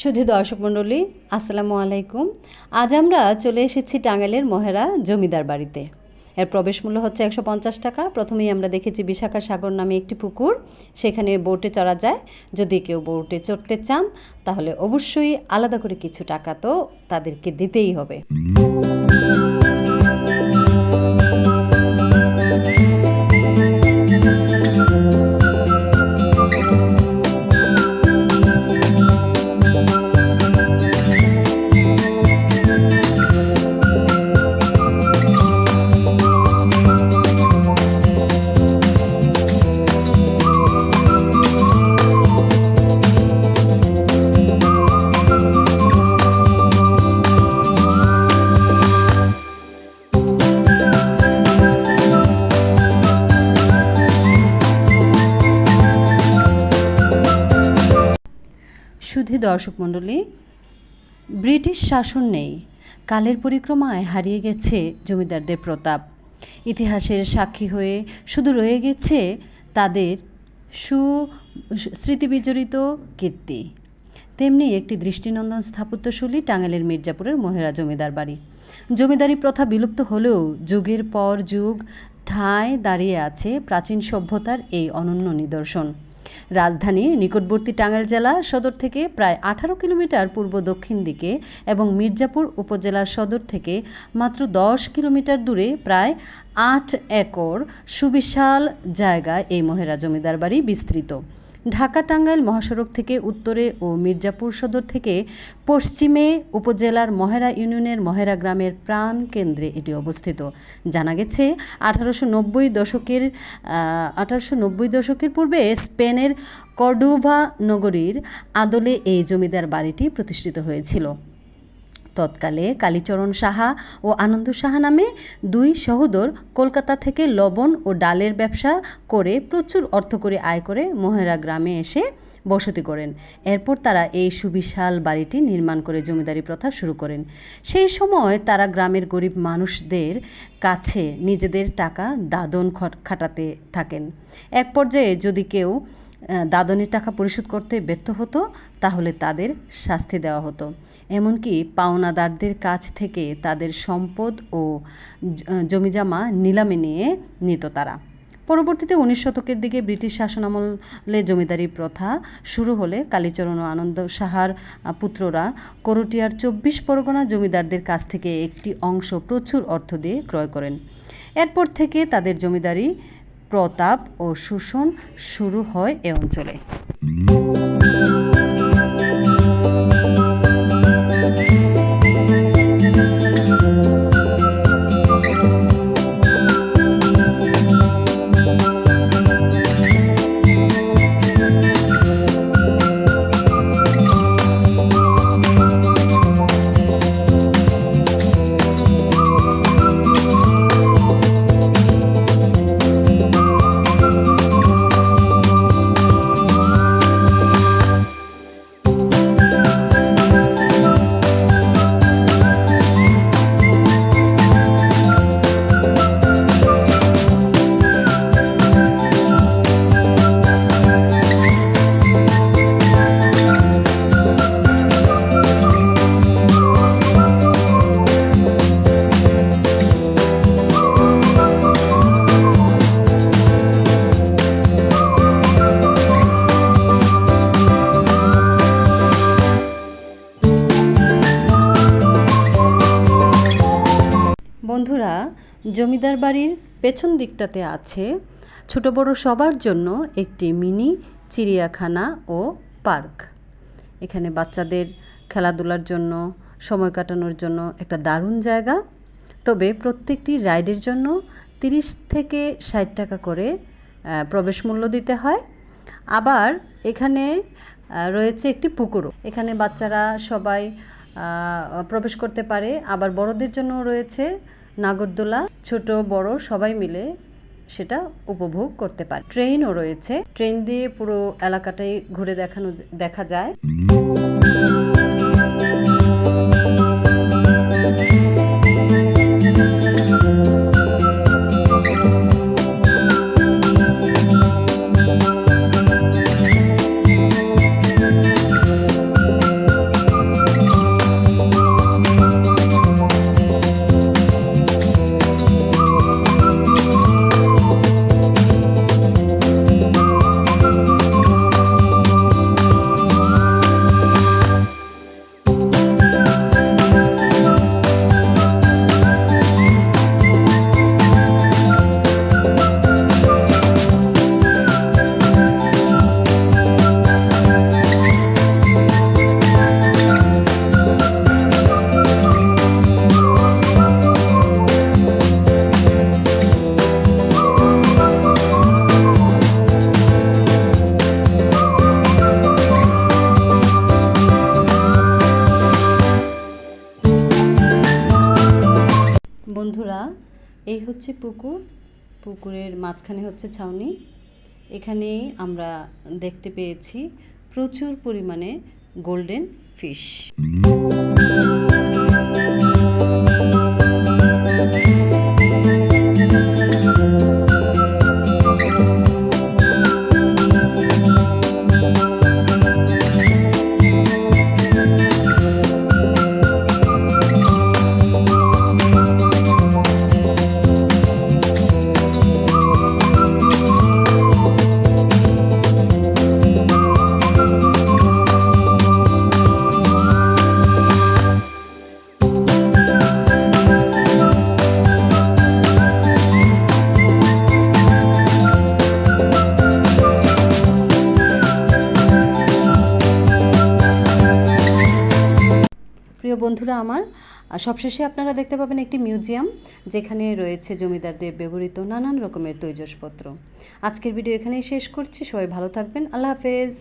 সুধী দর্শক মণ্ডলী, আসসালামু আলাইকুম। আজ আমরা চলে এসেছি টাঙ্গাইলের মহেরা জমিদার বাড়িতে। এর প্রবেশ মূল্য হচ্ছে 150 টাকা। প্রথমেই আমরা দেখেছি বিশাখা সাগর নামে একটি পুকুর, সেখানে বোটে চড়া যায়। যদি কেউ বোটে চড়তে চান তাহলে অবশ্যই আলাদা করে কিছু টাকা তো তাদেরকে দিতেই হবে। সুধী দর্শক মণ্ডলী, ব্রিটিশ শাসন নেই, কালের পরিক্রমায় হারিয়ে গেছে জমিদারদের প্রতাপ। ইতিহাসের সাক্ষী হয়ে শুধু রয়ে গেছে তাদের স্মৃতিবিজড়িত কীর্তি। তেমনি একটি দৃষ্টিনন্দন স্থাপত্যশৈলী টাঙ্গাইলের মির্জাপুরের মহেরা জমিদার বাড়ি। জমিদারি প্রথা বিলুপ্ত হলেও যুগের পর যুগ ঠায় দাঁড়িয়ে আছে প্রাচীন সভ্যতার এই অনন্য নিদর্শন। রাজধানীর নিকটবর্তী টাঙ্গাইল জেলা সদর থেকে প্রায় 18 কিলোমিটার পূর্ব দক্ষিণ দিকে এবং মির্জাপুর উপজেলার সদর থেকে মাত্র 10 কিলোমিটার দূরে প্রায় 8 একর সুবিশাল জায়গায় এই মহেরা জমিদার বাড়ি বিস্তৃত। ঢাকা টাঙ্গাইল মহাসড়ক থেকে উত্তরে ও মির্জাপুর সদর থেকে পশ্চিমে উপজেলার মহেরা ইউনিয়নের মহেরা গ্রামের প্রাণ কেন্দ্রে এটি অবস্থিত। জানা গেছে 1890 দশকের পূর্বে স্পেনের কর্ডোভা নগরীর আদলে এই জমিদার বাড়িটি প্রতিষ্ঠিত হয়েছিল। তৎকালে কালীচরণ সাহা ও আনন্দ সাহা নামে দুই সহোদর কলকাতা থেকে লবণ ও ডালের ব্যবসা করে প্রচুর অর্থকড়ি আয় করে মহেরা গ্রামে এসে বসতি করেন। এরপর তারা এই সুবিশাল বাড়িটি নির্মাণ করে জমিদারি প্রথা শুরু করেন। সেই সময় তারা গ্রামের গরিব মানুষদের কাছে নিজেদের টাকা দাদন খাটাতে থাকেন। এক পর্যায়ে যদি কেউ দাদনের টাকা পরিশোধ করতে ব্যর্থ হতো তাহলে তাদের শাস্তি দেওয়া হতো। এমনকি পাওনাদারদের কাছ থেকে তাদের সম্পদ ও জমিজমা নিলামে নিয়ে নিত তারা। পরবর্তীতে 19 শতকের দিকে ব্রিটিশ শাসনামলে জমিদারি প্রথা শুরু হলে কালীচরণ ও আনন্দ সাহার পুত্ররা করটিয়ার 24 পরগনা জমিদারদের কাছ থেকে একটি অংশ প্রচুর অর্থ দিয়ে ক্রয় করেন। এরপর থেকে তাদের জমিদারি প্রতাপ ও শোষণ শুরু হয় এ অঞ্চলে। বন্ধুরা, জমিদার বাড়ির পেছন দিকটাতে আছে ছোট বড় সবার জন্য একটি মিনি চিড়িয়াখানা ও পার্ক। এখানে বাচ্চাদের খেলাধুলার জন্য, সময় কাটানোর জন্য একটা দারুণ জায়গা। তবে প্রত্যেকটি রাইডের জন্য 30 থেকে 60 টাকা করে প্রবেশ মূল্য দিতে হয়। আবার এখানে রয়েছে একটি পুকুরও। এখানে বাচ্চারা সবাই প্রবেশ করতে পারে। আবার বড়দের জন্য রয়েছে নাগরদোলা, ছোট বড় সবাই মিলে সেটা উপভোগ করতে পারে। ট্রেনও রয়েছে, ট্রেন দিয়ে পুরো এলাকাটাই ঘুরে দেখা যায়। এই হচ্ছে পুকুর, পুকুরের মাঝখানে হচ্ছে ছাউনি। এখানে আমরা দেখতে পেয়েছি প্রচুর পরিমাণে গোল্ডেন ফিশ। প্রিয় বন্ধুরা আমার, সবশেষে আপনারা দেখতে পাবেন একটি মিউজিয়াম, যেখানে রয়েছে জমিদারদের ব্যবহৃত নানান রকমের তৈজসপত্র। আজকের ভিডিও এখানেই শেষ করছি। সবাই ভালো থাকবেন। আল্লাহ হাফেজ।